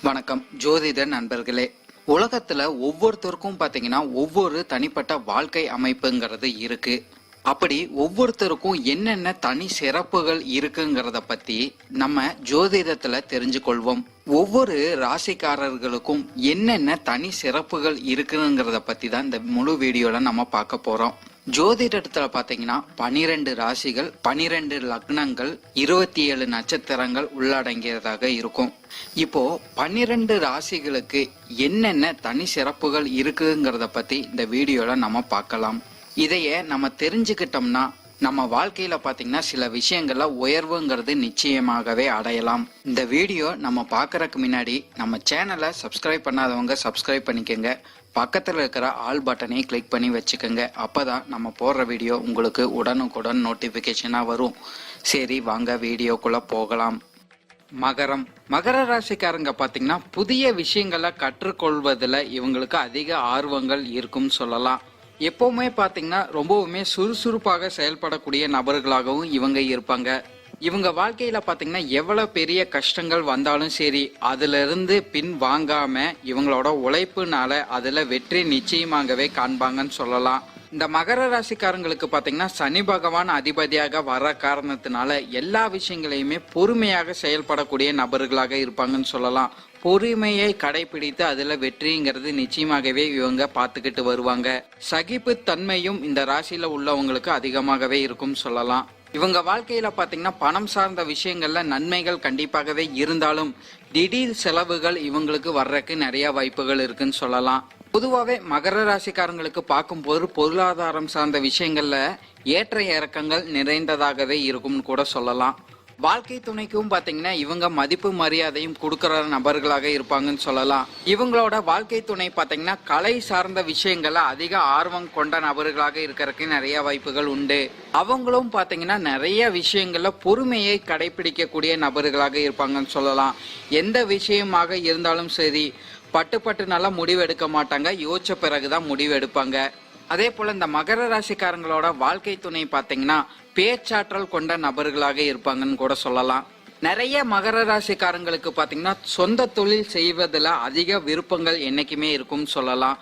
வணக்கம் ஜோதிட நண்பர்களே. உலகத்துல ஒவ்வொருத்தருக்கும் பாத்தீங்கன்னா ஒவ்வொரு தனிப்பட்ட வாழ்க்கை அமைப்புங்கிறது இருக்கு. அப்படி ஒவ்வொருத்தருக்கும் என்னென்ன தனி சிறப்புகள் இருக்குங்கிறத பத்தி நம்ம ஜோதிடத்துல தெரிஞ்சு கொள்வோம். ஒவ்வொரு ராசிக்காரர்களுக்கும் என்னென்ன தனி சிறப்புகள் இருக்குங்கிறத பத்தி தான் இந்த முழு வீடியோல நம்ம பார்க்க போறோம். ஜோதிடத்துல பாத்தீங்கன்னா 12 ராசிகள், 12 லக்னங்கள், 27 நட்சத்திரங்கள் உள்ளடங்கியதாக இருக்கும். இப்போ 12 ராசிகளுக்கு என்னென்ன தனி சிறப்புகள் இருக்குங்கிறத பத்தி இந்த வீடியோல நம்ம பார்க்கலாம். இதையே நம்ம தெரிஞ்சுக்கிட்டோம்னா நம்ம வாழ்க்கையில பாத்தீங்கன்னா சில விஷயங்கள்ல உயர்வுங்கிறது நிச்சயமாகவே அடையலாம். இந்த வீடியோ நம்ம பாக்குறதுக்கு முன்னாடி நம்ம சேனலை சப்ஸ்கிரைப் பண்ணாதவங்க சப்ஸ்கிரைப் பண்ணிக்கோங்க. பக்கத்துல இருக்கிற ஆல் பட்டனை கிளிக் பண்ணி வச்சுக்கோங்க. அப்பதான் நம்ம போடுற வீடியோ உங்களுக்கு உடனுக்குடன் நோட்டிபிகேஷனா வரும். சரி, வாங்க வீடியோக்குள்ள போகலாம். மகர ராசிக்காரங்க பாத்தீங்கன்னா புதிய விஷயங்களை கற்றுக்கொள்வதில் இவங்களுக்கு அதிக ஆர்வங்கள் இருக்கும் சொல்லலாம். எப்பவுமே பாத்தீங்கன்னா ரொம்பவுமே சுறுசுறுப்பாக செயல்படக்கூடிய நபர்களாகவும் இவங்க இருப்பாங்க. இவங்க வாழ்க்கையில பாத்தீங்கன்னா எவ்வளவு பெரிய கஷ்டங்கள் வந்தாலும் சரி, அதுல இருந்து பின் வாங்காம இவங்களோட உழைப்புனால அதுல வெற்றி நிச்சயமாகவே காண்பாங்கன்னு சொல்லலாம். இந்த மகர ராசிக்காரங்களுக்கு பாத்தீங்கன்னா சனி பகவான் அதிபதியாக வர காரணத்தினால எல்லா விஷயங்களையுமே பொறுமையாக செயல்படக்கூடிய நபர்களாக இருப்பாங்கன்னு சொல்லலாம். பொறுமையை கடைபிடித்து அதுல வெற்றிங்கிறது நிச்சயமாகவே இவங்க பார்த்துக்கிட்டு வருவாங்க. சகிப்பு தன்மையும் இந்த ராசியில உள்ளவங்களுக்கு அதிகமாகவே இருக்கும் சொல்லலாம். இவங்க வாழ்க்கையில பாத்தீங்கன்னா பணம் சார்ந்த விஷயங்கள்ல நன்மைகள் கண்டிப்பாகவே இருந்தாலும் திடீர் செலவுகள் இவங்களுக்கு வர்றதுக்கு நிறைய வாய்ப்புகள் இருக்குன்னு சொல்லலாம். பொதுவாகவே மகர ராசிக்காரங்களுக்கு பார்க்கும்போது பொருளாதாரம் சார்ந்த விஷயங்கள்ல ஏற்ற இறக்கங்கள் நிறைந்ததாகவே இருக்கும்னு கூட சொல்லலாம். வாழ்க்கை துணைக்கும் பாத்தீங்கன்னா இவங்க மதிப்பு மரியாதையும் கொடுக்கற நபர்களாக இருப்பாங்கன்னு சொல்லலாம். இவங்களோட வாழ்க்கை துணை பாத்தீங்கன்னா கலை சார்ந்த விஷயங்கள்ல அதிக ஆர்வம் கொண்ட நபர்களாக இருக்கிறதுக்கு நிறைய வாய்ப்புகள் உண்டு. அவங்களும் பாத்தீங்கன்னா நிறைய விஷயங்கள்ல பொறுமையை கடைபிடிக்கக்கூடிய நபர்களாக இருப்பாங்கன்னு சொல்லலாம். எந்த விஷயமாக இருந்தாலும் சரி, பட்டு நல்லா முடிவு எடுக்க மாட்டாங்க. யோசிச்ச பிறகுதான் முடிவு எடுப்பாங்க. அதே போல இந்த மகர ராசிக்காரங்களோட வாழ்க்கை துணை பாத்தீங்கன்னா பேச்சாற்றல் கொண்ட நபர்களாக இருப்பாங்கன்னு கூட சொல்லலாம். நிறைய மகர ராசிக்காரங்களுக்கு பாத்தீங்கன்னா சொந்த தொழில் செய்வதில் அதிக விருப்பங்கள் என்னைக்குமே இருக்கும் சொல்லலாம்.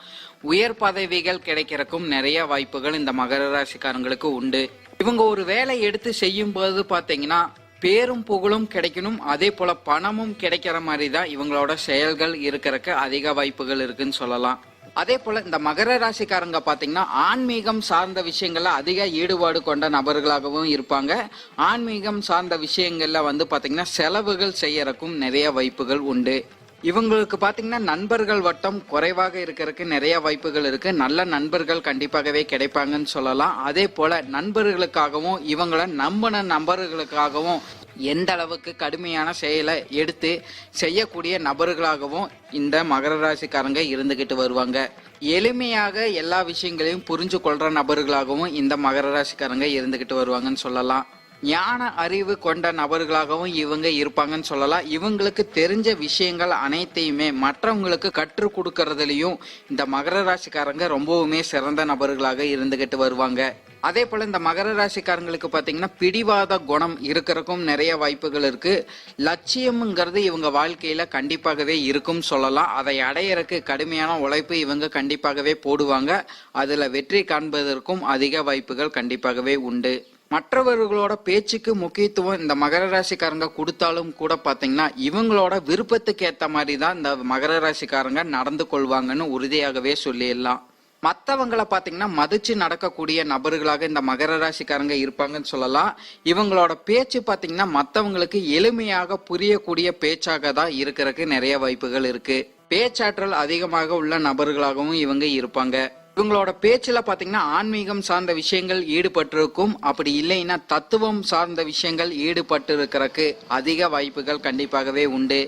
உயர் பதவிகள் கிடைக்கிறதுக்கும் நிறைய வாய்ப்புகள் இந்த மகர ராசிக்காரங்களுக்கு உண்டு. இவங்க ஒரு வேலை எடுத்து செய்யும் போது பாத்தீங்கன்னா பேரும் புகழும் கிடைக்கணும், அதே போல பணமும் கிடைக்கிற மாதிரி தான் இவங்களோட செயல்கள் இருக்கிறதுக்கு அதிக வாய்ப்புகள் இருக்குன்னு சொல்லலாம். அதே போல இந்த மகர ராசிக்காரங்க பாத்தீங்கன்னா ஆன்மீகம் சார்ந்த விஷயங்கள்ல அதிக ஈடுபாடு கொண்ட நபர்களாகவும் இருப்பாங்க. ஆன்மீகம் சார்ந்த விஷயங்கள்ல பாத்தீங்கன்னா செலவுகள் செய்யறதுக்கும் நிறைய வாய்ப்புகள் உண்டு. இவங்களுக்கு பாத்தீங்கன்னா நண்பர்கள் வட்டம் குறைவாக இருக்கிறதுக்கு நிறைய வாய்ப்புகள் இருக்கு. நல்ல நண்பர்கள் கண்டிப்பாகவே கிடைப்பாங்கன்னு சொல்லலாம். அதே போல நண்பர்களுக்காகவும் இவங்கள நம்பின நபர்களுக்காகவும் எந்த அளவுக்கு கடுமையான செயலை எடுத்து செய்யக்கூடிய நபர்களாகவும் இந்த மகர ராசிக்காரங்க இருந்துகிட்டு வருவாங்க. எளிமையாக எல்லா விஷயங்களையும் புரிஞ்சு கொள்ற நபர்களாகவும் இந்த மகர ராசிக்காரங்க இருந்துகிட்டு வருவாங்கன்னு சொல்லலாம். ஞான அறிவு கொண்ட நபர்களாகவும் இவங்க இருப்பாங்கன்னு சொல்லலாம். இவங்களுக்கு தெரிஞ்ச விஷயங்கள் அனைத்தையுமே மற்றவங்களுக்கு கற்றுக் கொடுக்கறதுலயும் இந்த மகர ராசிக்காரங்க ரொம்பவுமே சிறந்த நபர்களாக இருந்துகிட்டு வருவாங்க. அதே போல இந்த மகர ராசிக்காரங்களுக்கு பாத்தீங்கன்னா பிடிவாத குணம் இருக்கிறதுக்கும் நிறைய வாய்ப்புகள் இருக்கு. லட்சியம்ங்கிறது இவங்க வாழ்க்கையில கண்டிப்பாகவே இருக்கும் சொல்லலாம். அதை அடையறதுக்கு கடுமையான உழைப்பு இவங்க கண்டிப்பாகவே போடுவாங்க. அதுல வெற்றி காண்பதற்கும் அதிக வாய்ப்புகள் கண்டிப்பாகவே உண்டு. மற்றவர்களோட பேச்சுக்கு முக்கியத்துவம் இந்த மகர ராசிக்காரங்க கொடுத்தாலும் கூட பாத்தீங்கன்னா இவங்களோட விருப்பத்துக்கு ஏத்த மாதிரி தான் இந்த மகர ராசிக்காரங்க நடந்து கொள்வாங்கன்னு உறுதியாகவே சொல்லிடலாம். மற்றவங்களை பாத்தீங்கன்னா மதிச்சு நடக்கக்கூடிய நபர்களாக இந்த மகர ராசிக்காரங்க இருப்பாங்கன்னு சொல்லலாம். இவங்களோட பேச்சு பாத்தீங்கன்னா மற்றவங்களுக்கு எளிமையாக புரியக்கூடிய பேச்சாக தான் இருக்கிறதுக்கு நிறைய வாய்ப்புகள் இருக்கு. பேச்சாற்றல் அதிகமாக உள்ள நபர்களாகவும் இவங்க இருப்பாங்க. இவங்களோட பேச்சுல பாத்தீங்கன்னா ஆன்மீகம் சார்ந்த விஷயங்கள் ஈடுபட்டிருக்கும். அப்படி இல்லைன்னா தத்துவம் சார்ந்த விஷயங்கள் ஈடுபட்டு இருக்கிறதுக்கு அதிக வாய்ப்புகள் கண்டிப்பாகவே உண்டு.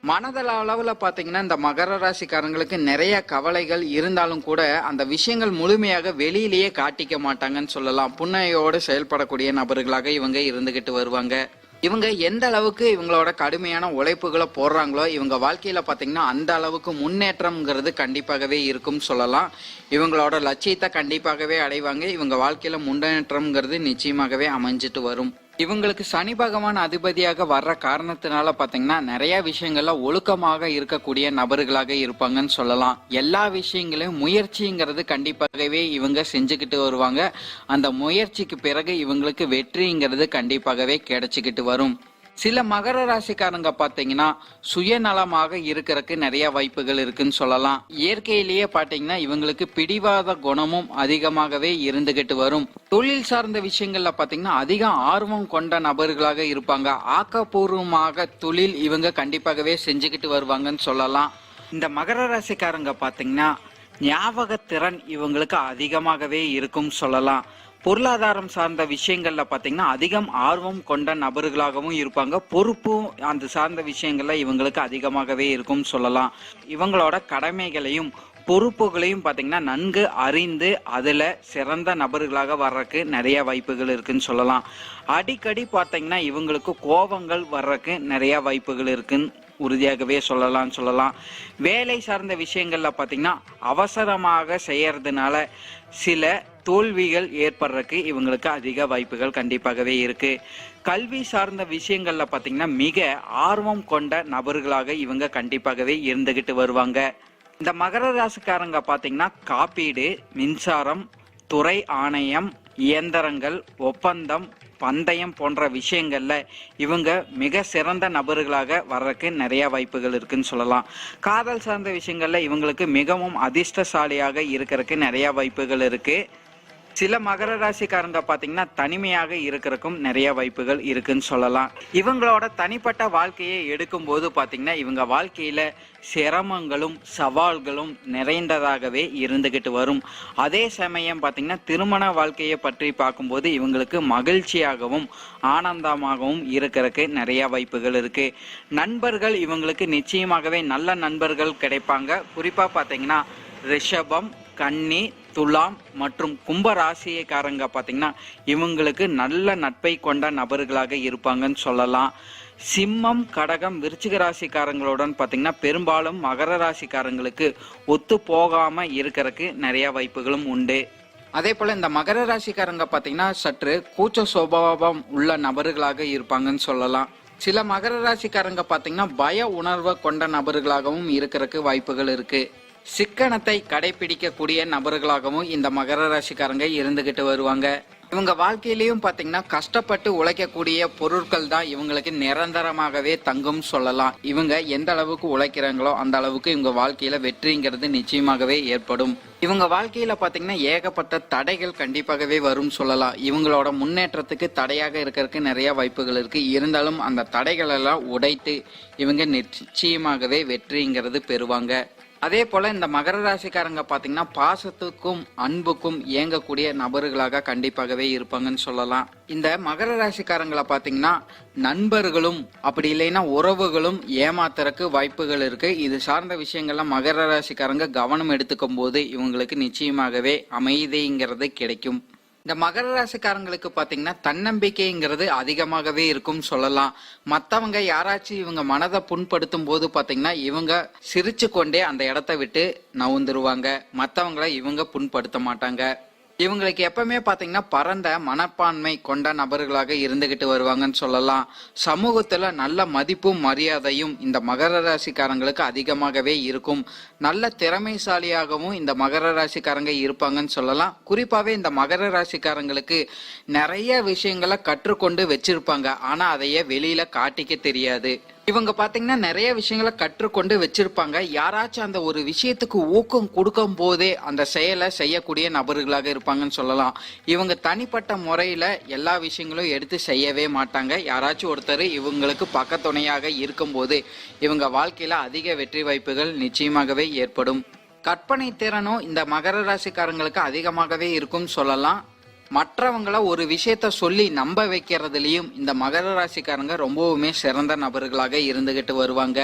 மனதள அளவுல பாத்தீங்கன்னா இந்த மகர ராசிக்காரங்களுக்கு நிறைய கவலைகள் இருந்தாலும் கூட அந்த விஷயங்கள் முழுமையாக வெளியிலேயே காட்டிக்க மாட்டாங்கன்னு சொல்லலாம். புன்னையோடு செயல்படக்கூடிய நபர்களாக இவங்க இருந்துகிட்டு வருவாங்க. இவங்க எந்த அளவுக்கு இவங்களோட கடுமையான உழைப்புகளை போடுறாங்களோ இவங்க வாழ்க்கையில பாத்தீங்கன்னா அந்த அளவுக்கு முன்னேற்றம்ங்கிறது கண்டிப்பாகவே இருக்கும் சொல்லலாம். இவங்களோட லட்சியத்தை கண்டிப்பாகவே அடைவாங்க. இவங்க வாழ்க்கையில முன்னேற்றம்ங்கிறது நிச்சயமாகவே அமைஞ்சிட்டு வரும். இவங்களுக்கு சனி பகவான் அதிபதியாக வர்ற காரணத்தினால பாத்தீங்கன்னா நிறைய விஷயங்கள்ல ஒழுக்கமாக இருக்கக்கூடிய நபர்களாக இருப்பாங்கன்னு சொல்லலாம். எல்லா விஷயங்களையும் முயற்சிங்கிறது கண்டிப்பாகவே இவங்க செஞ்சுக்கிட்டு வருவாங்க. அந்த முயற்சிக்கு பிறகு இவங்களுக்கு வெற்றிங்கிறது கண்டிப்பாகவே கிடைச்சிக்கிட்டு வரும். சில மகர ராசிக்காரங்க பாத்தீங்கன்னா சுயநலமாக இருக்கிறதுக்கு நிறைய வாய்ப்புகள் இருக்குன்னு சொல்லலாம். இயற்கையிலேயே பாத்தீங்கன்னா இவங்களுக்கு பிடிவாத குணமும் அதிகமாகவே இருந்துகிட்டு வரும். தொழில் சார்ந்த விஷயங்கள்ல பாத்தீங்கன்னா அதிக ஆர்வம் கொண்ட நபர்களாக இருப்பாங்க. ஆக்கப்பூர்வமாக தொழில் இவங்க கண்டிப்பாகவே செஞ்சுக்கிட்டு வருவாங்கன்னு சொல்லலாம். இந்த மகர ராசிக்காரங்க பாத்தீங்கன்னா ஞாபகத்திறன் இவங்களுக்கு அதிகமாகவே இருக்கும் சொல்லலாம். பொருளாதாரம் சார்ந்த விஷயங்கள்ல பாத்தீங்கன்னா அதிகம் ஆர்வம் கொண்ட நபர்களாகவும் இருப்பாங்க. பொறுப்பும் அந்த சார்ந்த விஷயங்கள்ல இவங்களுக்கு அதிகமாகவே இருக்கும் சொல்லலாம். இவங்களோட கடமைகளையும் பொறுப்புகளையும் பாத்தீங்கன்னா நன்கு அறிந்து அதுல சிறந்த நபர்களாக வர்றதுக்கு நிறைய வாய்ப்புகள் இருக்குன்னு சொல்லலாம். அடிக்கடி பாத்தீங்கன்னா இவங்களுக்கு கோபங்கள் வர்றதுக்கு நிறைய வாய்ப்புகள் இருக்குன்னு உறுதியாகவே சொல்லலாம். வேலை சார்ந்த விஷயங்கள்ல பாத்தீங்கன்னா அவசரமாக செய்யறதுனால சில தோல்விகள் ஏற்படுறதுக்கு இவங்களுக்கு அதிக வாய்ப்புகள் கண்டிப்பாகவே இருக்கு. கல்வி சார்ந்த விஷயங்கள்ல பாத்தீங்கன்னா மிக ஆர்வம் கொண்ட நபர்களாக இவங்க கண்டிப்பாகவே இருந்துகிட்டு வருவாங்க. இந்த மகர ராசிக்காரங்க பாத்தீங்கன்னா காப்பீடு, மின்சாரம், துறை ஆணையம், இயந்திரங்கள், ஒப்பந்தம், பந்தயம் போன்ற விஷயங்கள்ல இவங்க மிக சிறந்த நபர்களாக வர்றதுக்கு நிறைய வாய்ப்புகள் இருக்குன்னு சொல்லலாம். காதல் சார்ந்த விஷயங்கள்ல இவங்களுக்கு மிகவும் அதிர்ஷ்டசாலியாக இருக்கிறதுக்கு நிறைய வாய்ப்புகள் இருக்கு. சில மகர ராசிக்காரங்க பாத்தீங்கன்னா தனிமையாக இருக்கிறதுக்கும் நிறைய வாய்ப்புகள் இருக்குன்னு சொல்லலாம். இவங்களோட தனிப்பட்ட வாழ்க்கையை எடுக்கும் போது பாத்தீங்கன்னா இவங்க வாழ்க்கையில சிரமங்களும் சவால்களும் நிறைந்ததாகவே இருந்துகிட்டு வரும். அதே சமயம் பாத்தீங்கன்னா திருமண வாழ்க்கையை பற்றி பார்க்கும்போது இவங்களுக்கு மகிழ்ச்சியாகவும் ஆனந்தமாகவும் இருக்கிறதுக்கு நிறைய வாய்ப்புகள் இருக்கு. நண்பர்கள் இவங்களுக்கு நிச்சயமாகவே நல்ல நண்பர்கள் கிடைப்பாங்க. குறிப்பா பாத்தீங்கன்னா ரிஷபம், கன்னி, துலாம் மற்றும் கும்ப ராசிக்காரங்க பாத்தீங்கன்னா இவங்களுக்கு நல்ல நட்பை கொண்ட நபர்களாக இருப்பாங்கன்னு சொல்லலாம். சிம்மம், கடகம், விருச்சிக ராசிக்காரங்களுடன் பாத்தீங்கன்னா பெரும்பாலும் மகர ராசிக்காரங்களுக்கு ஒத்து போகாம இருக்கிறதுக்கு நிறைய வாய்ப்புகளும் உண்டு. அதே போல இந்த மகர ராசிக்காரங்க பாத்தீங்கன்னா சற்று கூச்ச சுபாவம் உள்ள நபர்களாக இருப்பாங்கன்னு சொல்லலாம். சில மகர ராசிக்காரங்க பாத்தீங்கன்னா பய உணர்வை கொண்ட நபர்களாகவும் இருக்கிறதுக்கு வாய்ப்புகள் இருக்கு. சிக்கனத்தை கடைபிடிக்கக்கூடிய நபர்களாகவும் இந்த மகர ராசிக்காரங்க இருந்துகிட்டு வருவாங்க. இவங்க வாழ்க்கையிலையும் பாத்தீங்கன்னா கஷ்டப்பட்டு உழைக்கக்கூடிய பொருட்கள் தான் இவங்களுக்கு நிரந்தரமாகவே தங்கும் சொல்லலாம். இவங்க எந்த அளவுக்கு உழைக்கிறாங்களோ அந்த அளவுக்கு இவங்க வாழ்க்கையில வெற்றிங்கிறது நிச்சயமாகவே ஏற்படும். இவங்க வாழ்க்கையில பாத்தீங்கன்னா ஏகப்பட்ட தடைகள் கண்டிப்பாகவே வரும் சொல்லலாம். இவங்களோட முன்னேற்றத்துக்கு தடையாக இருக்கிறதுக்கு நிறைய வாய்ப்புகள் இருக்கு. இருந்தாலும் அந்த தடைகள் எல்லாம் உடைத்து இவங்க நிச்சயமாகவே வெற்றிங்கிறது பெறுவாங்க. அதே போல இந்த மகர ராசிக்காரங்க பாத்தீங்கன்னா பாசத்துக்கும் அன்புக்கும் இயங்கக்கூடிய நபர்களாக கண்டிப்பாகவே இருப்பாங்கன்னு சொல்லலாம். இந்த மகர ராசிக்காரங்களை பாத்தீங்கன்னா நண்பர்களும் அப்படி இல்லைன்னா உறவுகளும் ஏமாத்துறதுக்கு வாய்ப்புகள் இருக்கு. இது சார்ந்த விஷயங்கள்ல மகர ராசிக்காரங்க கவனம் எடுத்துக்கும் போது இவங்களுக்கு நிச்சயமாகவே அமைதிங்கிறது கிடைக்கும். இந்த மகர ராசிக்காரங்களுக்கு பாத்தீங்கன்னா தன்னம்பிக்கைங்கிறது அதிகமாகவே இருக்கும் சொல்லலாம். மத்தவங்க யாராச்சும் இவங்க மனதை புண்படுத்தும் போது பாத்தீங்கன்னா இவங்க சிரிச்சு கொண்டே அந்த இடத்த விட்டு நவுந்துருவாங்க. மத்தவங்களை இவங்க புண்படுத்த மாட்டாங்க. இவங்களுக்கு எப்பவுமே பாத்தீங்கன்னா பரந்த மனப்பான்மை கொண்ட நபர்களாக இருந்துகிட்டு வருவாங்கன்னு சொல்லலாம். சமூகத்துல நல்ல மதிப்பும் மரியாதையும் இந்த மகர ராசிக்காரங்களுக்கு அதிகமாகவே இருக்கும். நல்ல திறமைசாலியாகவும் இந்த மகர ராசிக்காரங்க இருப்பாங்கன்னு சொல்லலாம். குறிப்பாவே இந்த மகர ராசிக்காரங்களுக்கு நிறைய விஷயங்களை கற்றுக்கொண்டு வச்சிருப்பாங்க. ஆனா அதையே வெளியில காட்டிக்க தெரியாது. இவங்க பாத்தீங்கன்னா நிறைய விஷயங்களை கற்றுக்கொண்டு வச்சிருப்பாங்க. யாராச்சும் அந்த ஒரு விஷயத்துக்கு ஊக்கம் கொடுக்கும் போதே அந்த செயலை செய்யக்கூடிய நபர்களாக இருப்பாங்கன்னு சொல்லலாம். இவங்க தனிப்பட்ட முறையில எல்லா விஷயங்களும் எடுத்து செய்யவே மாட்டாங்க. யாராச்சும் ஒருத்தர் இவங்களுக்கு பக்கத்துணையாக இருக்கும் போது இவங்க வாழ்க்கையில அதிக வெற்றி வாய்ப்புகள் நிச்சயமாகவே ஏற்படும். கற்பனை திறனும் இந்த மகர ராசிக்காரங்களுக்கு அதிகமாகவே இருக்கும் சொல்லலாம். மற்றவங்கள ஒரு விஷயத்த சொல்லி நம்ப வைக்கிறதுலயும் இந்த மகர ராசிக்காரங்க ரொம்பவுமே சிறந்த நபர்களாக இருந்துகிட்டு வருவாங்க.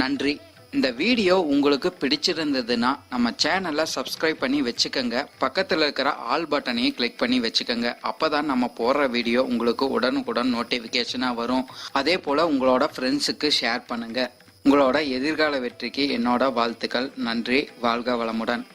நன்றி. இந்த வீடியோ உங்களுக்கு பிடிச்சிருந்ததுன்னா நம்ம சேனலை சப்ஸ்கிரைப் பண்ணி வச்சுக்கோங்க. பக்கத்தில் இருக்கிற ஆல் பட்டனையும் கிளிக் பண்ணி வச்சுக்கோங்க. அப்பதான் நம்ம போடுற வீடியோ உங்களுக்கு உடனுக்குடன் நோட்டிஃபிகேஷனாக வரும். அதே போல் உங்களோட ஃப்ரெண்ட்ஸுக்கு ஷேர் பண்ணுங்க. உங்களோட எதிர்கால வெற்றிக்கு என்னோட வாழ்த்துக்கள். நன்றி. வாழ்க வளமுடன்.